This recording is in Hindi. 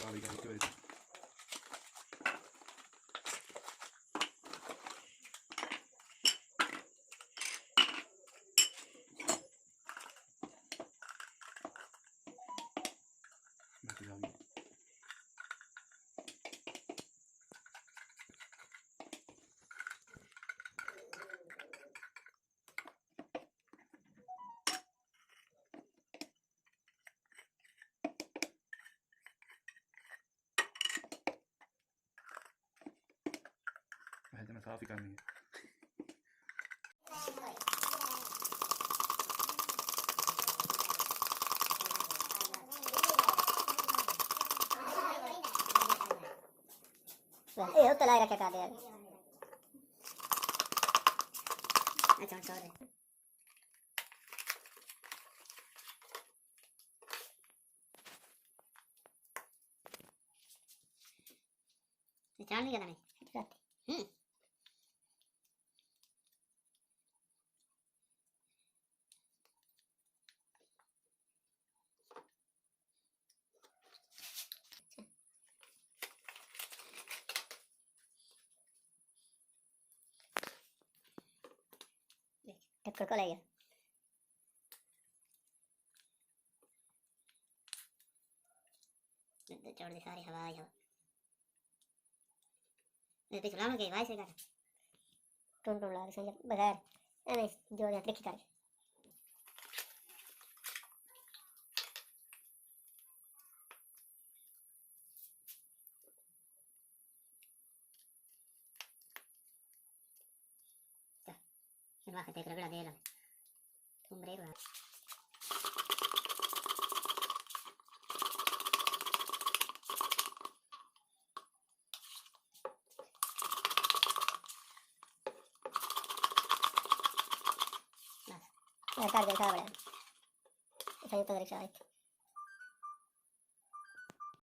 अभी का इसकी वजह से बस जाओगी। वैसे मैं साफ ही करनी है। ये होता लायक क्या दे यार। अच्छा छोड़ दे। ये चांद नहीं नहीं टक्कर को लगेगा। छोड़ दे सारी हवा आई हो। नहीं चलाना के भाई से कर टून टून ला सही बगैर नहीं जो यहाँ ट्रिक कर वहाँ देख रगड़ा दे रहा तुम ब्रेक रहा बस यार कर दे खा बड़ा सही तो रिक्शा है।